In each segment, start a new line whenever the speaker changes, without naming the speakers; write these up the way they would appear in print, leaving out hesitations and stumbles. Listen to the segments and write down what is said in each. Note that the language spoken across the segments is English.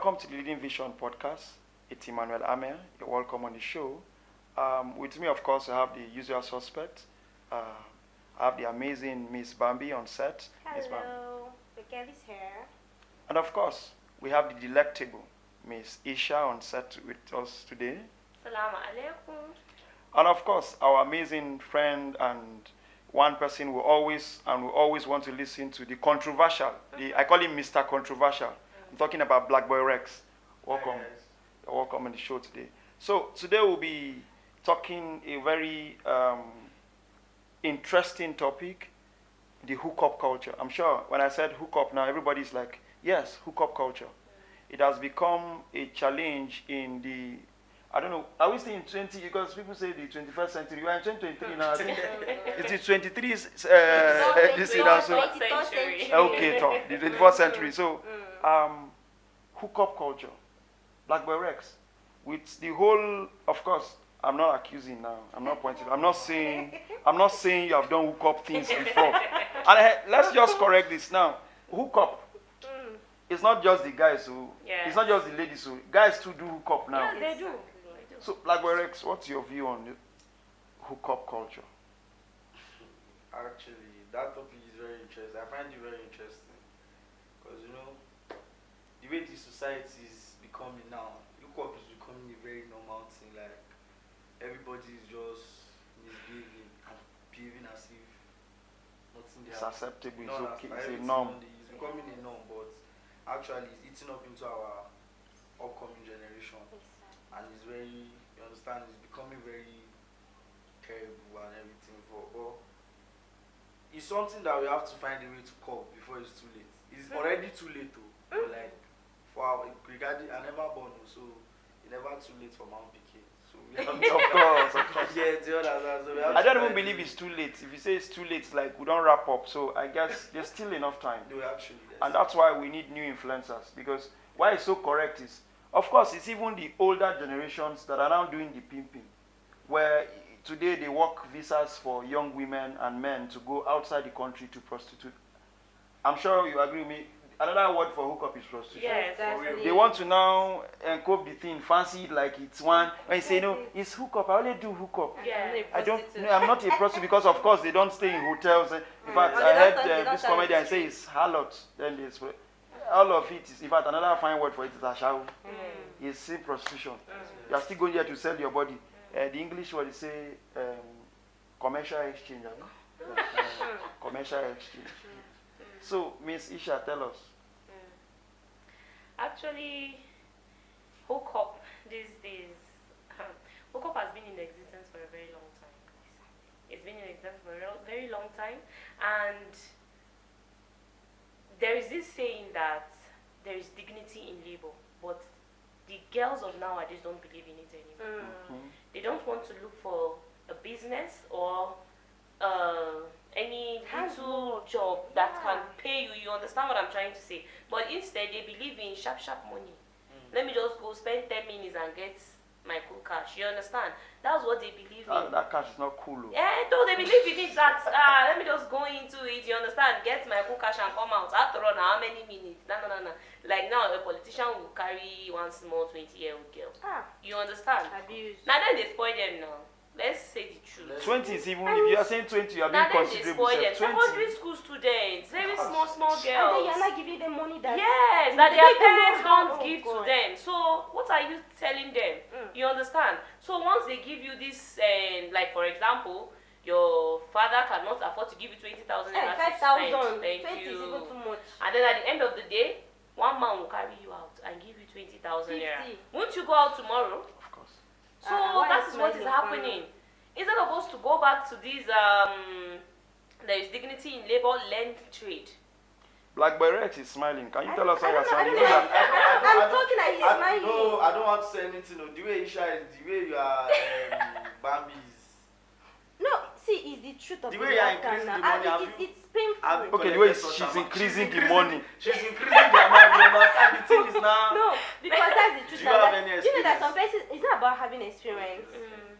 Welcome to the Leading Vision podcast. It's Emmanuel Amer. You're welcome on the show. With me, of course, I have the usual suspect. I have the amazing Miss Bambi on set. Miss Bambi.
Hello, Miguel is here.
And of course, we have the delectable Miss Isha on set with us today.
Assalamu alaikum.
And of course, our amazing friend and one person we always want to listen to, the controversial. I call him Mr. Controversial. I'm talking about Black Boy Rex. Welcome. You're welcome on the show today. So today we'll be talking a very interesting topic, the hookup culture. I'm sure when I said hookup now, everybody's like, yes, hookup culture. It has become a challenge in the, I don't know, are we still in 20, because people say the 21st century, we are in 2023 now, I think. It's the 23 this year now, so.
Century.
Okay, Tom, the 21st century. So, hookup culture, Black Boy Rex, with the whole, of course, I'm not accusing now. I'm not pointing. I'm not saying you have done hookup things before. And let's just correct this now. Hookup. It's not just the guys who. It's not just the ladies who. Guys too do hookup now.
Yeah, they do.
So, Black Boy Rex, what's your view on the hookup culture?
Actually, that topic is very interesting. I find it very interesting because the way the society is becoming now, hookup is becoming a very normal thing. Like everybody is just misbehaving and behaving as if nothing they
It's
have.
acceptable. It's
No,
okay.
that's
It's a
everything
norm.
It's becoming a norm, but actually it's eating up into our upcoming generation, and it's very, you understand, it's becoming very terrible and everything. But it's something that we have to find a way to cope before it's too late. It's already too late though. But like for our regarding, I never born, so it's never too late for Mount PK. So we have
Of course, of course.
Yeah, the others. So we have
I
to
don't even
find
believe
a way.
it's too late. If you say it's too late, it's like we don't wrap up. So I guess there's still enough time.
No, actually, yes.
And that's why we need new influencers. Because why it's so correct is, of course, it's even the older generations that are now doing the pimping. Where today they work visas for young women and men to go outside the country to prostitute. I'm sure you agree with me. Another word for hookup is prostitution.
Yes,
Exactly.
They want to now encope the thing, fancy it like it's one. When you say, no, it's hookup, I only do hookup.
Yeah.
I don't. No, I'm not a prostitute because, of course, they don't stay in hotels. In fact,
Or
I
they
heard
don't- they don't
this
sell
comedian
it.
say it's harlot. Then there's all of it is. In fact, another fine word for it is ashawu. It's still prostitution. You are still going there to sell your body. The English word is say commercial exchange. Commercial exchange. So, Miss Isha, tell us.
Actually, hookup these days, hookup has been in existence for a very long time. It's been in existence for a very long time, and there is this saying that there is dignity in labor, but the girls of nowadays don't believe in it anymore. They don't want to look for a business or any little job that can pay you. You understand what I'm trying to say? But instead, they believe in sharp money. Let me just go spend 10 minutes and get my cool cash. You understand? That's what they believe in.
That cash is not cool. Though.
Yeah, though they believe in it that let me just go into it, you understand, get my cool cash and come out. After all, how many minutes? No. Like now, a politician will carry one small 20-year-old girl. You understand?
Abuse.
Now then they spoil them now. Let's say the truth.
20 is even, if you are saying 20, you are being
Now then they
considerable.
spoil them.
20.
Secondary school students, very small
And then you're
girls.
not giving them money that.
Yes, that
They
their
don't even
parents
know how-
don't
oh
give to
God.
them. So what are you telling them? You understand? So once they give you this, like for example, your father cannot afford to give you 20,000 naira to
5,000.
spend. Thank
20 is even
you.
too much.
And then at the end of the day, one man will carry you out and give you 20,000 naira.
50.
Won't you go out tomorrow?
Of course.
So
Why
that
is
is what is
smiling
happening. Instead of us to go back to this, there is dignity in labor, learn trade.
Black Boy Rex is smiling. Can you tell us how
I
you're
don't know, I
sounding?
don't know. I'm talking and he's smiling.
No, I don't want to say anything. No, the way Isha is, the way you are, Bambi is.
No, see, it's the truth of
The
the
way you are
matter
increasing
now.
the money,
And
have
it's,
you-
it's painful.
Have you
Okay, the way
collected such
she's
amount?
increasing the money.
She's increasing the amount. You understand? The thing is now.
No, because that's the truth.
Do you have
That-
any
you know that
experience?
some places, it's not about having experience.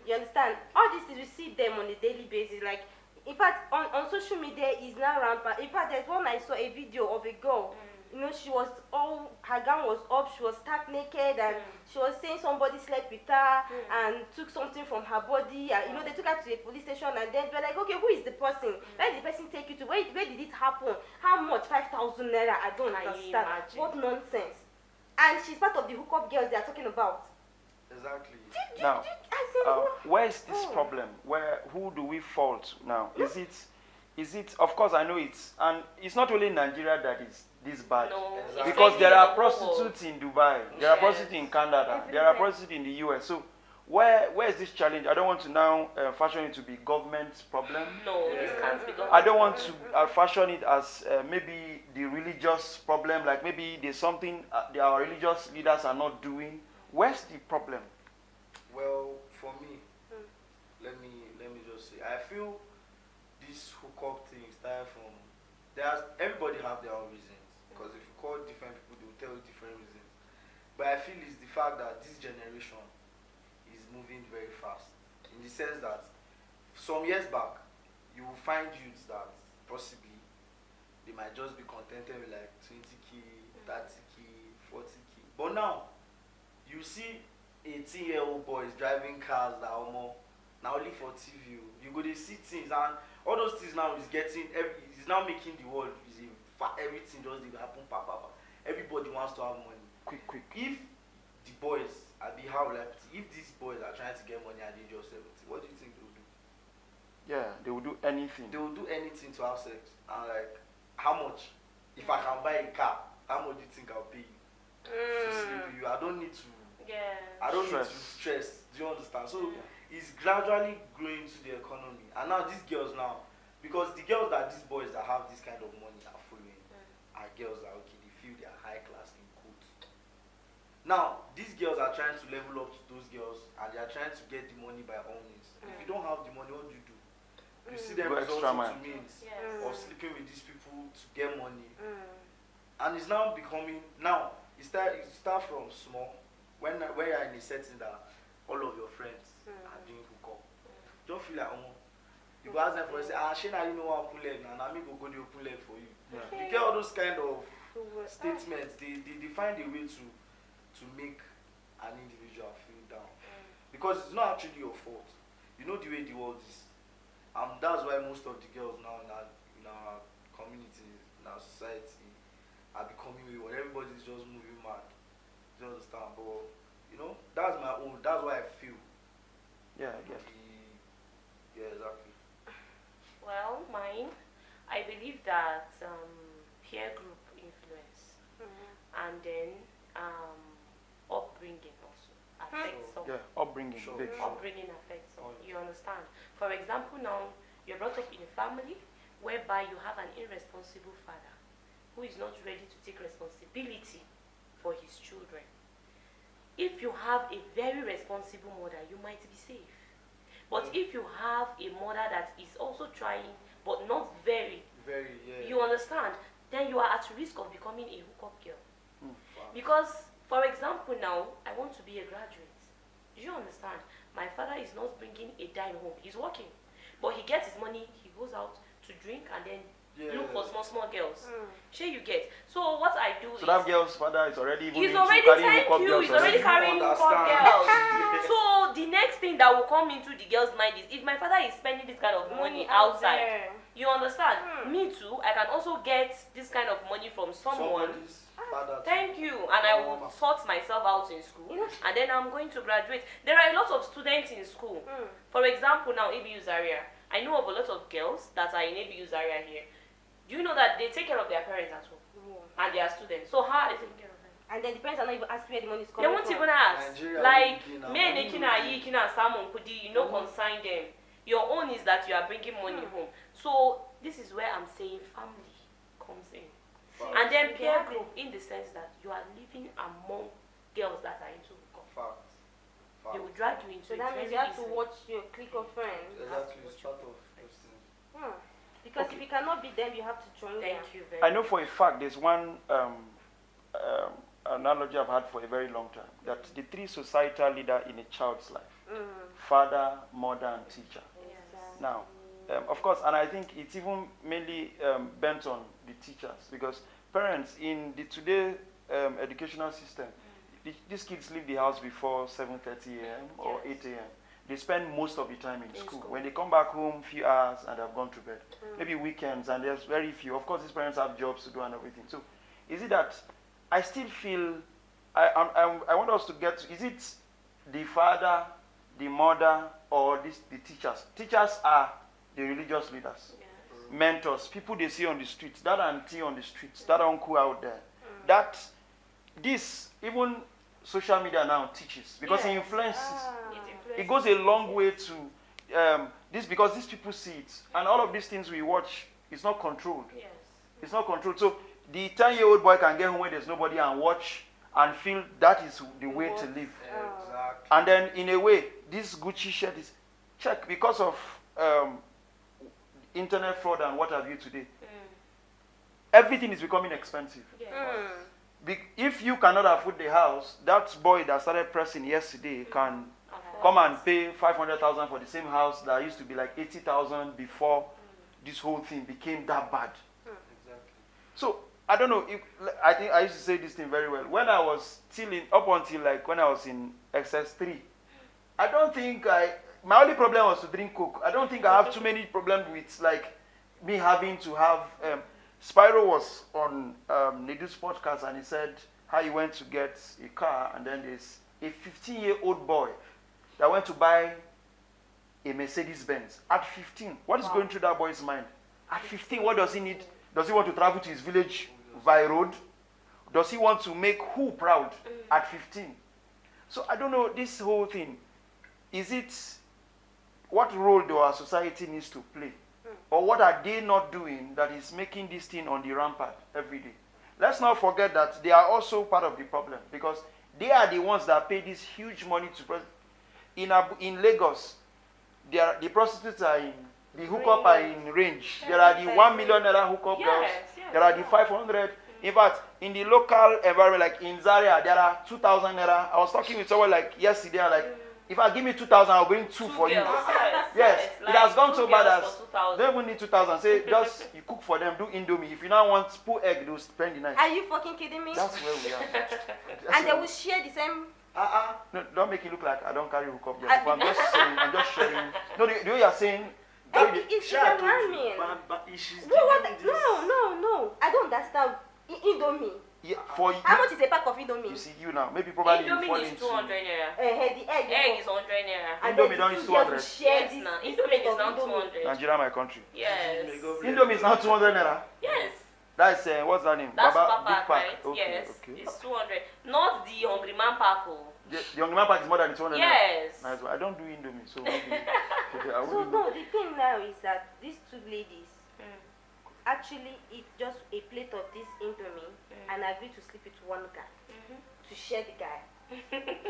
You understand? All this is we see them on a daily basis. Like, in fact, on social media is now rampant. In fact, there's one I saw a video of a girl You know, she was all, her gown was up, she was stark naked, and she was saying somebody slept with her and took something from her body. And, you know, they took her to a police station, and then they're like, okay, who is the person? Where did the person take you to? Where did it happen? How much? 5,000 naira? I don't
Can you
understand.
imagine?
What nonsense. And she's part of the hookup girls they are talking about.
Exactly.
Now,
I said,
where is this
Oh.
problem? Who do we fault now? Is it? Of course, I know it's, and it's not only Nigeria that is this bad.
No,
Exactly.
it's
Because
trending
there
in
are
the whole world.
prostitutes in Dubai, there are
Yes.
prostitutes in Canada, there are
Everywhere.
prostitutes in the US. So where is this challenge? I don't want to now fashion it to be government problem.
No, this can't be done.
I don't want to fashion it as maybe the religious problem, like maybe there's something our religious leaders are not doing. Where's the problem?
Well, for me, let me just say, I feel this hookup thing started from, everybody have their own reasons, because if you call different people, they will tell you different reasons. But I feel it's the fact that this generation is moving very fast, in the sense that some years back, you will find youths that possibly they might just be contented with like 20k, 30k, 40k. But now, you see 18-year-old boys driving cars that are more now only for TV. You go to see things, and all those things now is now making the world everything just dey happen. Everybody wants to have money.
Quick.
If the boys, if these boys are trying to get money at the age of 70, what do you think they will do?
Yeah, they will do anything.
They will do anything to have sex. And like, how much? If I can buy a car, how much do you think I'll pay you to sleep with you? I don't need to. I don't need to stress. Do you understand? So it's gradually growing to the economy. And now these girls now, because the girls that these boys that have this kind of money are following are girls that, okay, they feel they are high class in quotes. Now, these girls are trying to level up to those girls, and they are trying to get the money by all means. If you don't have the money, what do? You see them
Go extra
resorting
mile.
to means
Yes.
of sleeping with these people to get money. And it's now becoming, it start from small, when you're in a setting that all of your friends are doing hookup. Don't feel like, you go ask them for, say, Shana, you know what open leg, and I go the open leg for you.
Yeah.
You get all those kind of statements, they find a way to make an individual feel down. Because it's not actually your fault. You know the way the world is. And that's why most of the girls now in our community, in our society, are becoming wayward. Everybody's just moving mad. Do you understand? But, that's why I feel.
Yeah, I guess.
Yeah, exactly.
Well, mine, I believe that peer group influence and then upbringing also affects some.
Yeah, upbringing.
Sure.
Big.
Upbringing affects some. You understand? For example, now you're brought up in a family whereby you have an irresponsible father who is not ready to take responsibility for his children. If you have a very responsible mother, you might be safe. But if you have a mother that is also trying, but not very, you understand, then you are at risk of becoming a hookup girl. Because, for example, now, I want to be a graduate. Do you understand? My father is not bringing a dime home. He's working. But he gets his money, he goes out to drink and then look for small girls. Sure you get. So what I do is...
So that girl's father is already even
He's
into
already,
carrying
thank
hookup
you,
girls
he's already
already.
carrying
You
hookup
understand.
girls. So the next thing that will come into the girl's mind is, if my father is spending this kind of money outside, you understand? Me too, I can also get this kind of money from someone.
Somebody's father.
Thank you, and I will sort myself out in school, and then I'm going to graduate. There are a lot of students in school. For example, now ABU Zaria, I know of a lot of girls that are in ABU Zaria here. Do you know that they take care of their parents at home and they are students? So how are they taking care of them?
And then the parents are not even asking where the money is
They
coming
won't
from.
even ask.
Nigeria
Like,
will be now.
me and Salmon Kudi, you know, consign them. Your own is that you are bringing money home. So this is where I'm saying family comes in. And then peer group, in the sense that you are living among girls that are into hookup.
Fact.
They will drag you into
So
it
that means
very
you have to
easily.
watch your clique of friends.
Exactly, it's part of those things.
Because if you cannot beat them, you have to join them.
Thank you very
I know for a fact there's one analogy I've had for a very long time, that the three societal leaders in a child's life, father, mother, and teacher.
Yes.
Now, of course, and I think it's even mainly bent on the teachers, because parents in the today educational system, these kids leave the house before 7:30 a.m. or 8 a.m. They spend most of the time in school. When they come back home, few hours and they've gone to bed. Maybe weekends, and there's very few. Of course, these parents have jobs to do and everything. So, is it that I still feel I want us to get to, is it the father, the mother, or the teachers? Teachers are the religious leaders, mentors, people they see on the streets, that auntie on the streets, that uncle out there. That this, even social media now teaches, because it influences. It goes a long way to this, because these people see it, and all of these things we watch is not controlled. It's not controlled. So the 10-year-old boy can get home when there's nobody and watch and feel that is the way to live.
Exactly.
And then in a way, this Gucci shirt is check because of internet fraud and what have you today. Everything is becoming expensive. If you cannot afford the house, that boy that started pressing yesterday can come and pay 500,000 for the same house that used to be like 80,000 before this whole thing became that bad.
Exactly.
So I don't know. I think I used to say this thing very well. When I was up until like when I was in XS3, I don't think my only problem was to drink Coke. I don't think I have too many problems with like me having to have. Spyro was on Nedu's podcast and he said how he went to get a car, and then there's a 15-year-old boy that went to buy a Mercedes Benz at 15. What is going through that boy's mind? At 15, what does he need? Does he want to travel to his village via road? Does he want to make who proud at 15? So I don't know, this whole thing, is it, what role do our society needs to play? Or what are they not doing that is making this thing on the rampart every day? Let's not forget that they are also part of the problem, because they are the ones that pay this huge money to in Lagos. The prostitutes are in the hookup are in range. There are the 1 million naira hookup girls. There are the 500. In fact, in the local environment, like in Zaria, there are 2,000 naira. I was talking with someone like yesterday, like, if I give me 2,000, I'll bring two for you. Yes,
like
it has gone so bad as they
they
don't even need 2,000. Say just you cook for them, do indomie. If you now want put egg, they'll spend the night.
Are you fucking kidding me?
That's where we are.
And they will share the same.
No, don't make it look like I don't carry hookup yet. I'm just saying, I'm just sharing. No, the way you're saying.
It's alarming. No. I don't understand. Indomie.
Yeah, for you.
How much is a pack of Indomie?
You see, you now maybe probably you fall
Indomie is
into.
200 naira.
The egg.
Egg is 100 naira.
And
Indomie
then
don't
the
is
two girls will
200.
share
Yes,
this-
now.
this
Indomie
plate
is
of
now
Indomie.
200.
Nigeria, my country.
Yes.
Indomie is now 200 naira.
Yes.
That's what's that name?
That's
Baba
super
Big
pack,
Pack.
right?
Okay,
Yes.
okay.
It's 200. Not the Hungry Man pack. Oh.
The young man pack is more than 200 naira.
Yes.
Nice one. I don't do Indomie, so maybe. I
So
wouldn't
no,
know.
the thing now is that these two ladies actually eat just a plate of this Indomie and agree to sleep with one guy, to share the guy,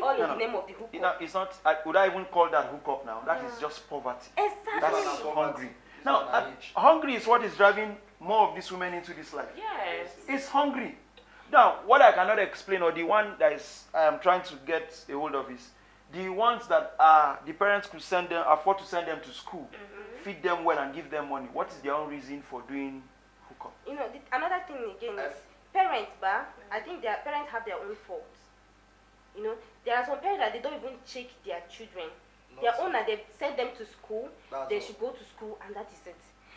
all in
No,
the
no.
name of the hookup.
You know, it's not. Would I even call that hookup now? That is just poverty.
Exactly.
That's
Poverty.
hungry. Now,
It's not age.
hungry is what is driving more of these women into this life.
Yes.
It's hungry. Now, what I cannot explain, or the one that is I am trying to get a hold of, is the ones that the parents could afford to send them to school, feed them well, and give them money. What is their own reason for doing hookup?
You know, another thing again is parents, I think their parents have their own faults. You know, there are some parents that they don't even check their children. Their own, that they send them to school, they should go to school, and that is it.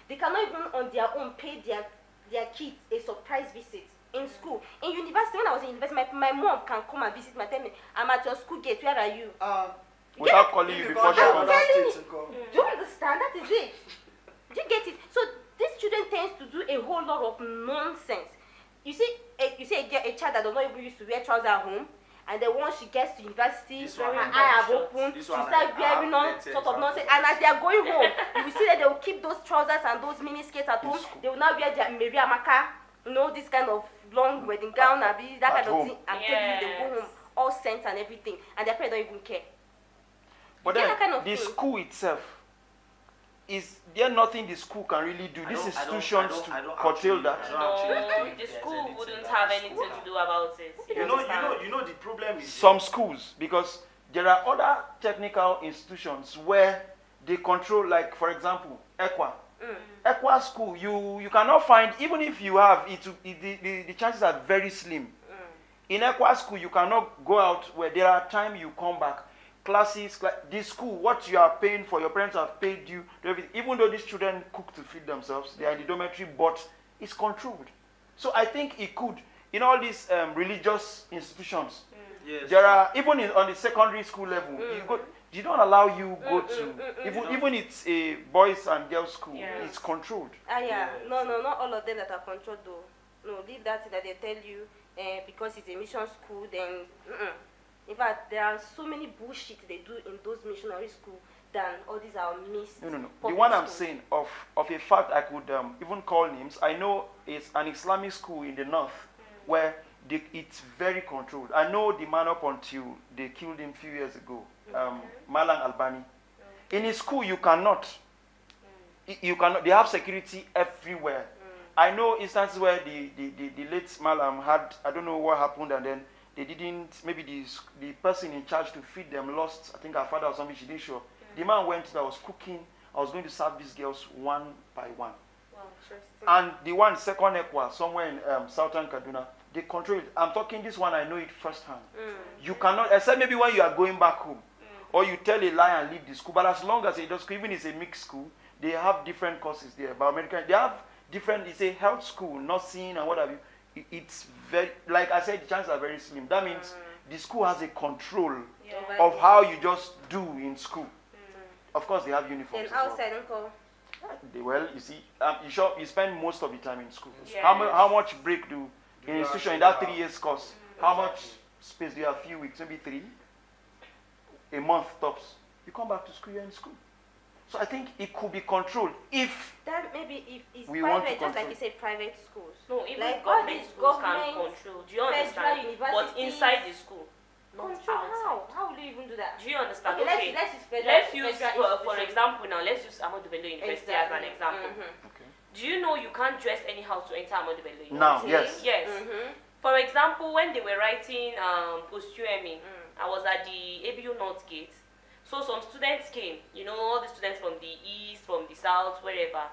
They cannot even on their own pay their kids a surprise visit in school. In university, when I was in university, my mom can come and visit me and tell me, I'm at your school gate, where are you?
Without calling you before she
I'm
comes.
telling you. Do you understand? That is it. Do you get it? So these children tend to do a whole lot of nonsense. You see a child that does not even used to wear trousers at home, and then once she gets to university,
This
her
one
eye have opened, she
This one
start
I
wearing
have
all
plenty
sort of nonsense.
examples.
And as they are going home, you will see that they will keep those trousers and those mini skirts at home. They will now wear their Mary Amaka, you know, this kind of long wedding gown, that
At
kind of
home.
thing. I'm telling you, they go home all scent and everything, and their parents don't even care.
But
Yeah,
then,
that kind of
the
thing.
school itself, is there nothing the school can really do? These institutions to curtail that.
No, the school wouldn't have anything to do about it.
You know the problem is
Some schools, because there are other technical institutions where they control, like for example, EQUA. EQUA Equa school, you cannot find, even if you have, the chances are very slim. In Equa school, you cannot go out where there are times you come back. Classes, this school, what you are paying for, your parents have paid you, even though these children cook to feed themselves, they are in the dormitory, but it's controlled. So I think it could, in all these religious institutions,
Yes.
there are, even on the secondary school level, they don't allow you go to, even it's a boys and girls school, it's controlled.
Yeah. No, not all of them that are controlled though. No, leave that thing that they tell you, because it's a mission school, then, in fact, there are so many bullshit they do in those missionary schools than all these are missed.
No. The one I'm saying, of a fact I could even call names, I know it's an Islamic school in the north where it's very controlled. I know the man up until they killed him a few years ago, Malang Albani. In his school, you cannot. They have security everywhere. I know instances where the late Malam had, I don't know what happened, and then they didn't, maybe the person in charge to feed them lost, I think her father or something, she didn't show. The man went, I was cooking, I was going to serve these girls one by one.
Wow, interesting.
And the one second Equa, somewhere in southern Kaduna, they control it. I'm talking this one, I know it firsthand. You cannot, except maybe when you are going back home, or you tell a lie and leave the school, but as long as it does, even it's a mixed school, they have different courses there. Biomedical, they have different, it's a health school, nursing and what have you. It's very, like I said, the chances are very slim. That means the school has a control of how you just do in school. Of course, they have uniforms.
And outside, uncle.
Well, you see, you spend most of the time in school.
Yes.
How much break do in
you
institution in
actually
that 3 years course?
Mm.
How much space do you have? A few weeks, maybe 3, a month tops. You come back to school, you're in school. So I think it could be controlled if
That maybe if it's
We want to
private, just like
control.
you say, private schools.
No, even
Like all
government
these
schools can
government,
control. Do you
federal
understand? But
universities,
inside the school, not
Control
outside.
how? How will you even do that?
Do you understand?
Okay,
Okay.
let's use federal.
Let's use,
federal
for
institutions.
example, now, let's use Ahmadu Bello University as an example.
okay.
Do you know you can't dress anyhow to enter Ahmadu Bello University?
Now, yes.
Yes. For example, when they were writing post-UME, I was at the ABU North Gate. So some students came, all the students from the east, from the south, wherever.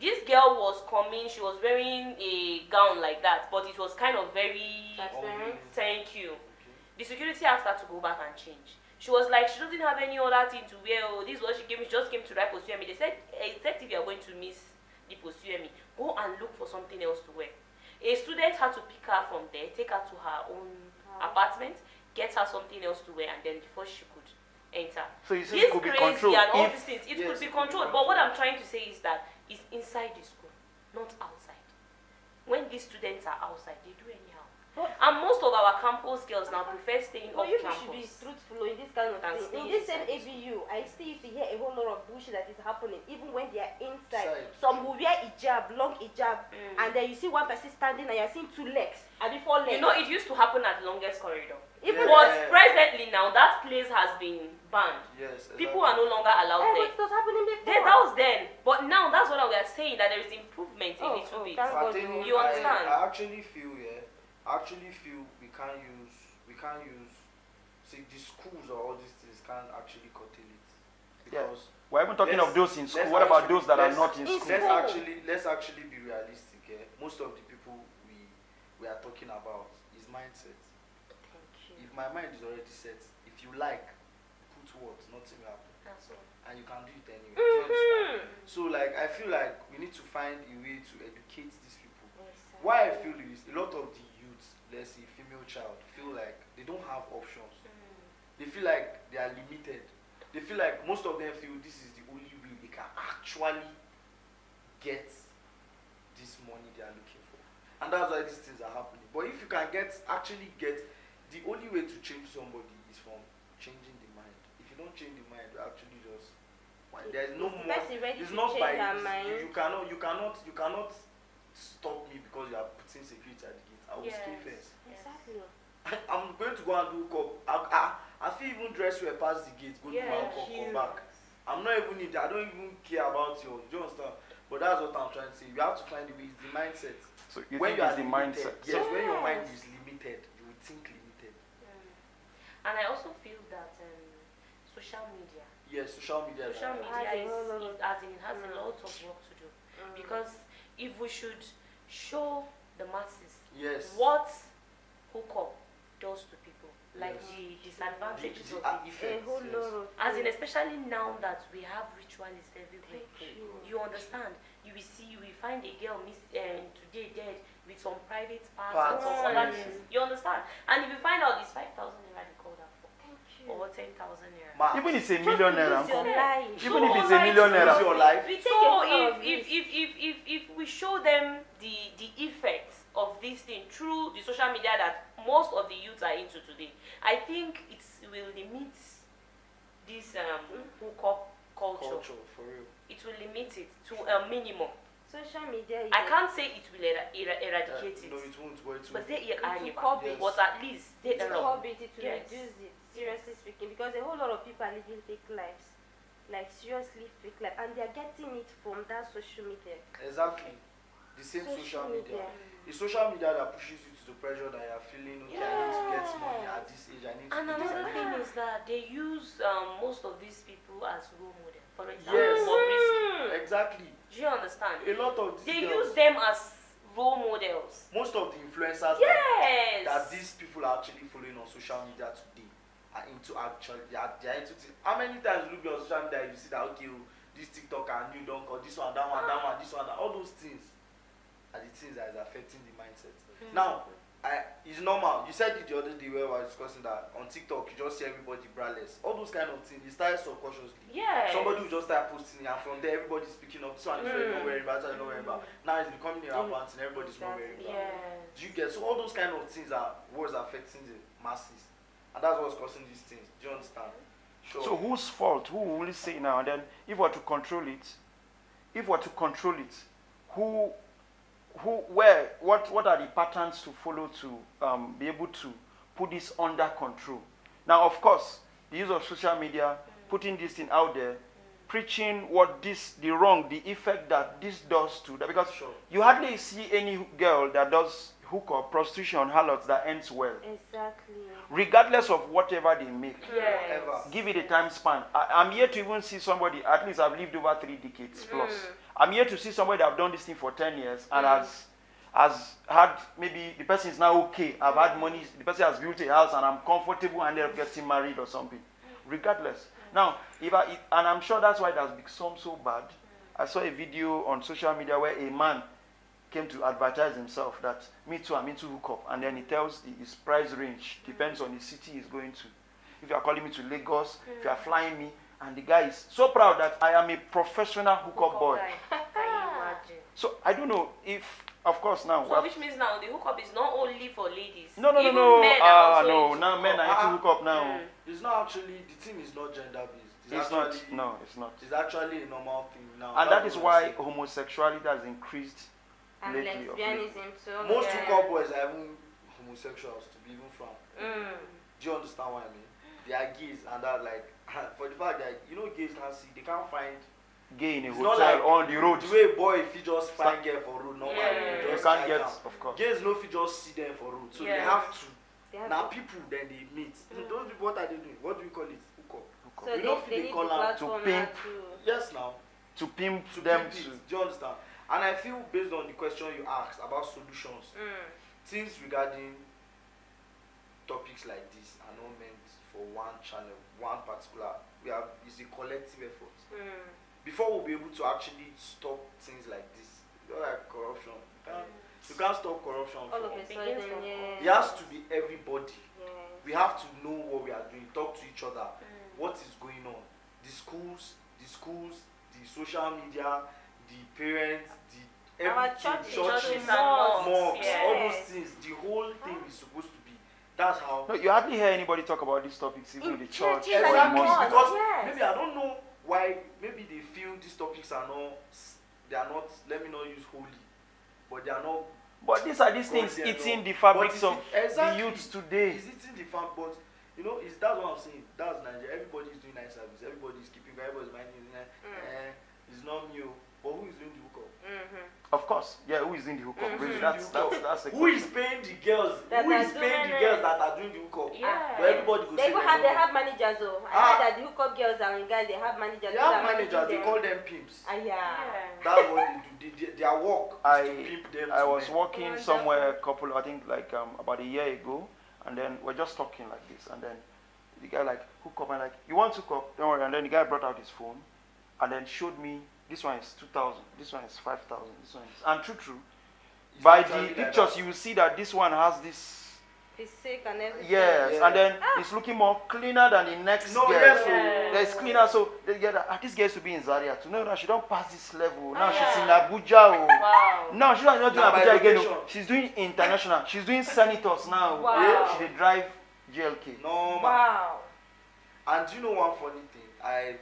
This girl was coming, she was wearing a gown like that, but it was kind of very,
Transparent.
thank you. The security asked her to go back and change. She was like, she doesn't have any other thing to wear. Oh, this is what she just came to write post-UME. They said, except if you are going to miss the post-UME, go and look for something else to wear. A student had to pick her from there, take her to her own apartment, get her something else to wear, and then before she could enter.
So you see,
This
it could be
crazy
controlled
and all
if
these things, it
Yes,
could be
it could be
controlled. But what
controlled.
I'm trying to say is that it's inside the school, not outside. When these students are outside, they do anyhow.
But-
And most of our campus girls now prefer staying
But
off
you should be
campus.
truthful in this kind of
And
thing.
stay
In this same
inside.
ABU, I still used to hear a whole lot of bullshit that is happening, even when they are inside.
Inside.
Some will wear hijab, long hijab, and then you see one person standing and you're seeing 2 legs, and 4 legs.
You know, it used to happen at the longest corridor.
Even
Yeah.
But presently now, that place has been banned.
Yes.
People are no longer allowed
but
there.
it was happening before.
Then, that was then. But now, that's what we are saying, that there is improvement in it a bit.
thank
I
God.
think
You understand?
I actually feel we can't use see the schools or all these things can't actually curtail it
Yeah.
because
we're even talking of
let's-
those in school.
let's
What about
actually-
those that are
let's-
not in
in
school?
let's actually be realistic. Most of the people we are talking about is mindset.
Thank you.
If my mind is already set, if you like, put what, nothing will happen,
That's all.
and you can do it anyway. Do you understand? So like I feel like we need to find a way to educate these people. Why I feel is a lot of the youths, let's say female child, feel like they don't have options. They feel like they are limited. They feel like most of them feel this is the only way they can actually get this money they are looking for. And that's why these things are happening. But if you can actually get, the only way to change somebody is from changing the mind. If you don't change the mind, you actually just, there's no more,
Person ready
it's
to
not by,
change her mind.
you cannot stop me because you are putting security at the gate. I will stay
Yes.
first.
Exactly.
I'm going to go and do hookup. I feel even dress wear past the gate, go do my hookup, come back. I'm not even need. I don't even care about your. Do you understand? But that's what I'm trying to say. You have to find the way. It's the mindset.
So you
When
think
you are
it's the
limited,
mindset?
yes.
So
When your mind is limited, you will think limited.
And I also feel that social media,
Yes, social media.
social
is-
media
Has a whole lot of-
as in it has a lot of work to do. Because if we should show the masses
Yes.
what hookup does to people, like
Yes.
the disadvantages
The
of it.
effects,
A whole
yes.
lot of
As in,
things.
especially now that we have ritualists everywhere.
Thank you.
You understand? You will see, you will find a girl today dead with some private parts
Parts,
and some other
yes.
things. You understand? And if you find out it's 5,000 naira they called her for,
Thank you.
or 10,000 naira.
Max.
Even it's a
Just
million
to
naira.
lose your
uncle.
life.
Even if it's a
like,
million naira.
Lose your life.
We take
So
a lot of
if we show them the effects of this thing through the social media that most of the youths are into today, I think it will limit this hookup culture.
For real.
It will limit it to a minimum.
Social media is
I can't say it will eradicate
No,
it,
it won't, but it
but
will.
they
to curb it.
but at least they
to curb it, to
Yes.
reduce it, seriously speaking, because a whole lot of people are living fake lives, like seriously fake life, and they are getting it from that social media.
Exactly. The same social media. It's social media that pushes you to the pressure that you're feeling, okay, I need to get money at this age, I need to
And
do this,
another
I need
thing
to...
is that they use most of these people as role model. For example,
Yes.
Bobrisky.
Exactly.
Do you understand?
A lot of these
They
girls,
use them as role models.
most of the influencers
Yes.
that these people are actually following on social media today are into actually, they're into things. How many times you look on social media, you see that, okay, oh, this TikTok and new don't call this one, that one, that one, this one, that, all those things are the things that is affecting the mindset. Now, it's normal. You said it the other day where we were discussing that on TikTok, you just see everybody braless. All those kind of things, it starts subconsciously.
Yes.
Somebody will just start posting, and from there, everybody's picking up. This one is not wearing about, this one is not wearing about. Now it's becoming a rampant, and everybody's not wearing about.
Yes.
Do you get? So all those kind of things are what's affecting the masses, and that's what's causing these things. Do you understand? Sure.
So whose fault? Who will we say now? And then, if we're to control it, what are the patterns to follow to be able to put this under control? Now, of course, the use of social media, putting this thing out there, preaching the effect that this does to that, because
Sure.
you hardly see any girl that does hookup, prostitution, harlots that ends well,
Exactly.
regardless of whatever they make.
Yes.
Whatever.
Give it a time span. I'm here to even see somebody, at least I've lived over 3 decades plus. I'm here to see somebody that have done this thing for 10 years and has had, maybe the person is now okay, I've had money, the person has built a house and I'm comfortable and they're getting married or something. Regardless. Now, and I'm sure that's why it has become so bad. I saw a video on social media where a man came to advertise himself that, me too, I'm into hookup. And then he tells his price range, depends on the city he's going to. If you are calling me to Lagos, if you are flying me, and the guy is so proud that I am a professional hookup boy.
Can you imagine?
So I don't know if, of course, now.
So which means now the hookup is not only for ladies.
No.
Even men are also
No.
into
Now men
hookup.
are into hookup now.
It's not actually, the thing is not gender based.
It's not. No, it's not.
It's actually a normal thing now.
And that
That's
is
what I'm
why
saying.
homosexuality has increased
And
lately. of late.
lesbianism too.
Most
yeah.
hookup boys are even homosexuals, to be even frank. Do you understand what I mean? They are gays, and that, like, for the fact that, gays can't see, they can't find.
Gay in a
It's
hotel
not like
on the road.
The way boy, if he just find girl for road, normally,
Yeah.
You
just
can't
try
get,
am.
of course.
Gays no fit just see them for road, so they
Yeah.
have to.
They have
Now
to-
people then they meet. Those people, what are they doing? What do we call it? Hookup.
So
We
they,
don't feel
they
they
need
call
the
out
platform
to
now
pimp.
to.
Yes, now.
To pimp
To
them
pimp it.
to.
Do you understand? And I feel based on the question you asked about solutions, things regarding topics like this are not meant for one channel, one particular. It's a collective effort. Before we'll be able to actually stop things like this, like corruption. You can't stop corruption.
All of a
Begins
sudden,
from
yeah.
It has to be everybody.
Yes.
We have to know what we are doing, talk to each other, what is going on. The schools, the social media, the parents, the
Our
everything,
churches,
and
mosques,
yes.
all those things. The whole thing is supposed to be. That's how.
No, you hardly hear anybody talk about these topics, even in the church
churches
or in
and
Exactly,
mosques.
mosques.
because
Yes.
maybe I don't know why. Maybe they feel these topics are not. They are not. Let me not use holy, but they are not.
But these are these things
God, yeah,
eating
no.
the fabrics
But
of
exactly.
the youths today.
It's eating the farm, but that's what I'm saying. That's Nigeria. Everybody is doing nice service. Everybody is keeping. Everybody is minding. It's not me, oh. But who is doing the hookup?
Of course, yeah. Who is in the hookup? Really, that's the
Who is
question.
paying the girls?
That
Who
are
is paying the
doing
girls
it.
that are doing the hookup?
Yeah.
But everybody go
They
say
even
they
have
don't know.
managers though. I
Ah.
heard that the hookup girls and guys they have managers.
They
who are
have managers.
managing
They
them.
call them pimps.
Yeah.
That's what they do. Their work is to pimp them.
I
to
was
men.
working
Wonderful.
somewhere I think like about a year ago, and then we're just talking like this, and then the guy like hook up and like, you want to hook up? Don't worry. And then the guy brought out his phone, and then showed me this one is 2,000, this one is 5,000, this one is, and true.
It's
By
actually
the
like
pictures,
that.
you will see that this one has this.
Physique and everything.
Yes,
Yeah.
and then it's looking more cleaner than the next
No,
girl.
yes,
So
Yeah.
there's cleaner. So they get this girl used to be in Zaria. To know that she don't pass this level. Now she's in
Yeah.
Abuja. Oh.
Wow.
No, she's not doing
Now by
Abuja again.
location.
Oh. She's doing international. She's doing senators now.
Wow.
She dey drive JLK.
No, man.
Wow.
And do you know one funny thing?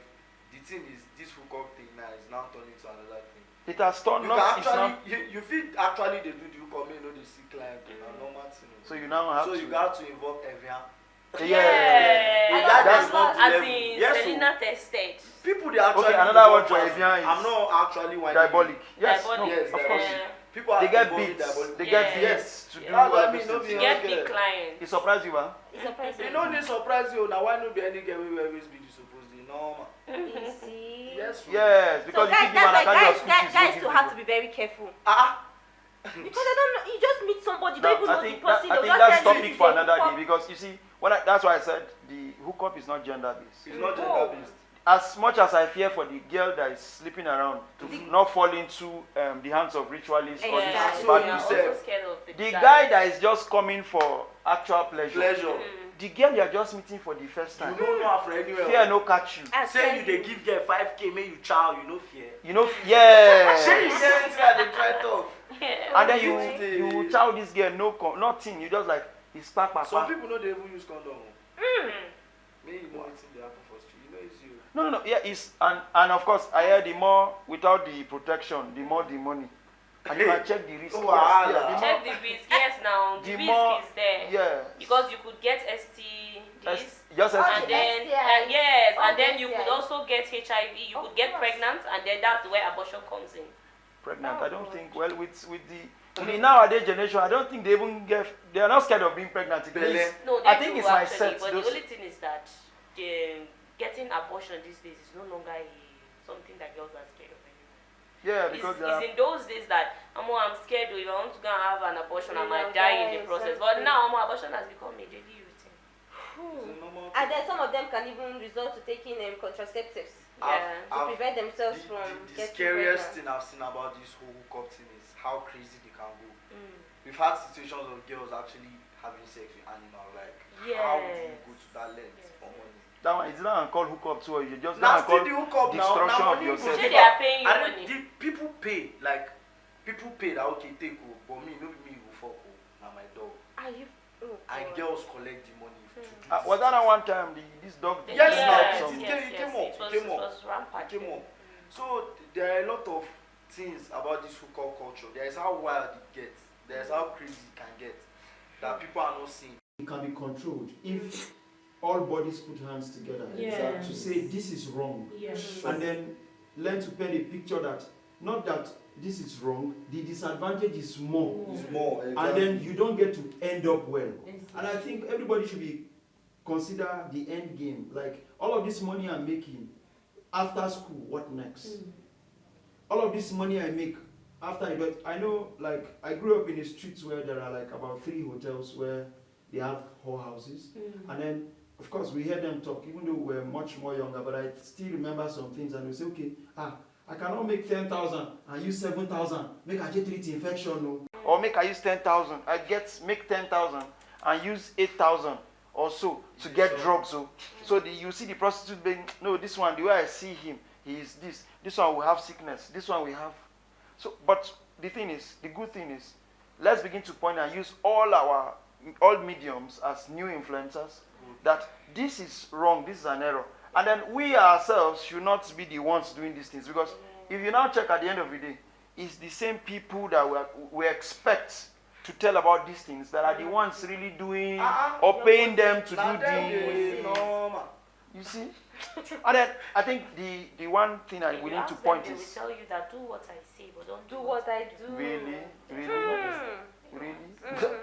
The thing is, this hookup thing now is now turning to another thing.
It has turned
You
not.
can
It's
actually,
not.
you feel actually they do the hookup, you know they see client and normal thing.
So you now have
So
to.
you got to involve Evian.
Yeah.
If
I
that
don't
is not the
As
level.
in
Yes, so
Selena tested.
people they actually
Okay, another word
involve
for
as-
Evian is
I'm not actually whining.
Diabolic. Yes.
Diabolic.
No,
Yes,
of course.
diabolic. People are
They get
involving
beats.
diabolic.
They get
Yeah.
beats to do
That's what I
all
mean,
these
no
things.
be
To get
okay.
big clients.
It surprised you, huh?
It's surprising.
You know they surprise you. Now why not be any girl we always be the supposed to normal?
You see.
Yes.
Yes,
So
because
guys,
you give an
that's like
account of
guys,
school
guys,
fees,
guys
you
still
give
have to
people.
be very careful
Ah.
because I don't know. You just meet somebody, you
No,
don't even
I
know
think
the person.
I
they'll
think
just
that's
tell you
topic
it's
for
a
another
hookup.
day, because you see, that's why I said the hookup is not gender based.
It's not
No.
gender based.
As much as I fear for the girl that is sleeping around to not fall into the hands of ritualists or
Yeah,
this
so
bad
you
I'm
people,
said-
also scared of
the guy that is just coming for actual pleasure,
Pleasure.
the girl you are just meeting for the first
You
time,
don't know her for anywhere.
fear no catch you.
I
Say
tell
you they give girl 5K, make you chow, you know fear.
You know, yeah.
Say you get anything that they try talk.
Yeah.
And then
Stay.
you chow this girl, nothing. You just like, it's papa.
Some people know they even use condom. Maybe you know it's in the happen for street. You know it's you.
No, yeah, it's and of course I hear the more without the protection, the more the money. And you can check the risk.
Oh,
Yes,
wahala.
yeah, the more,
Check the risk. Yes, now the
the
risk
more-
is there.
yeah.
Because you could get STDs.
Just
Oh,
as
And then
STIs.
yes,
Oh,
and then you
STIs.
could also get HIV. You
Of
could get
course.
pregnant, and then that's where abortion comes in.
pregnant.
Oh,
I don't
God.
think with the nowadays generation, I don't think they even they are not scared of being pregnant. At
Bele.
least,
No, they
I think
do
it's my
actually,
set.
but
Those-
the only thing is that getting abortion these days is no longer something that girls are scared of anymore.
Yeah,
It's,
because
it's in those days that I'm scared. If I want to go and have an abortion, I
You
might
will
die in
die
the
or
process. But
something.
now abortion has become a daily routine.
It's a normal
And
thing.
then some of them can even resort to taking contraceptives
Yeah.
to prevent themselves from
the
getting
scariest
pregnant.
thing I've seen about this whole hookup thing is how crazy they can go.
Mm.
We've had situations of girls actually having sex with animals. Like, how do you go to that length
Yes.
for money?
that one is not called hookup too, or you just
Now
not
still
called
the hookup now.
destruction
Now
of
money
yourself.
go
Say
give
they are
up.
paying you
And then
money.
the people pay, like people pay that okay take oh, but me no be me go fuck oh, now my dog.
Are you? Oh,
And
God.
girls collect the money to do
Was that not one time this dog?
Yes,
dog
now,
had
it
some-
came up,
It was,
it came
it
up.
was rampant.
Came up. So there are a lot of things about this hookup culture. There is how wild it gets. There is how crazy it can get that people are not seeing.
It can be controlled if all bodies put hands together
Yeah.
to say this is wrong,
Yes.
and then learn to paint a picture that not that this is wrong, the disadvantage is more,
It's more.
and then you don't get to end up well. And I think everybody should be consider the end game. Like all of this money I'm making after school, what next? All of this money I make after I got, I know, like I grew up in the streets where there are like about 3 hotels where they have whorehouses, and then of course we hear them talk, even though we're much more younger. But I still remember some things, and we say, okay, I cannot make 10,000 and use 7,000. Make a treat infection, no.
Or make I use 10,000. Make 10,000 and use 8,000 or so to get drugs. So you see the prostitute being, no, this one, the way I see him, he is this. This one will have sickness. This one we have. So, but the good thing is, let's begin to point and use all mediums as new influencers. That this is wrong, this is an error. And then we ourselves should not be the ones doing these things. Because if you now check at the end of the day, it's the same people that we expect to tell about these things that are the ones really doing or paying them to do the.
No, man.
You see? And then I think the one thing
If
we
you
need to
ask
point
them, they will
is
tell you that do what I say, but don't
Do what I do.
really, really.
Mm.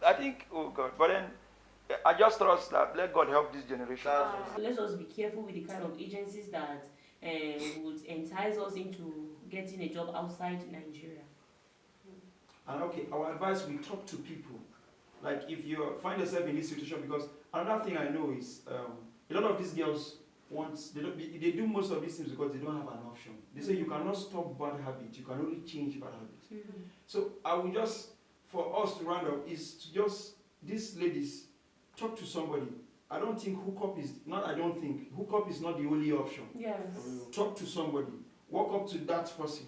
I think, oh God, but then I just trust that let God help this generation.
Let's just be careful with the kind of agencies that would entice us into getting a job outside Nigeria.
And okay, our advice, we talk to people. Like if you find yourself in this situation, because another thing I know is a lot of these girls they do most of these things because they don't have an option. They say you cannot stop bad habits, you can only change bad habits.
Mm-hmm.
So I will just, for us to round up, is to just, these ladies, talk to somebody. I don't think hookup is not the only option.
Yes.
Talk to somebody. Walk up to that person.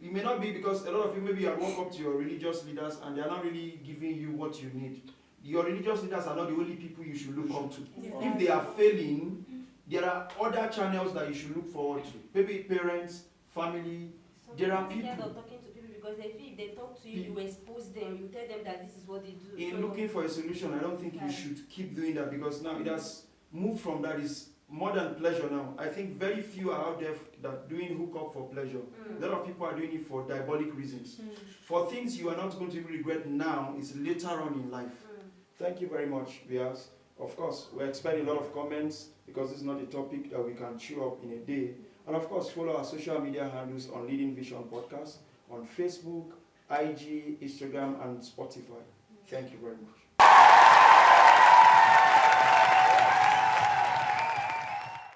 It may not be because a lot of you maybe you walk up to your religious leaders and they are not really giving you what you need. Your religious leaders are not the only people you should look up to.
Yes.
If they are failing, there are other channels that you should look forward to. Maybe parents, family. There are people.
Scared of talking to people because they feel if they talk to you, you expose them, you tell them that this is what they do.
In looking for a solution, I don't think you should keep doing that because now it has moved from that is more than pleasure now. I think very few are out there that doing hookup for pleasure. A lot of people are doing it for diabolic reasons. For things you are not going to regret now, is later on in life. Thank you very much, viewers. Of course, we're expecting a lot of comments because this is not a topic that we can chew up in a day. And of course, follow our social media handles on Leading Vision Podcast on Facebook, IG, Instagram, and Spotify. Thank you very much.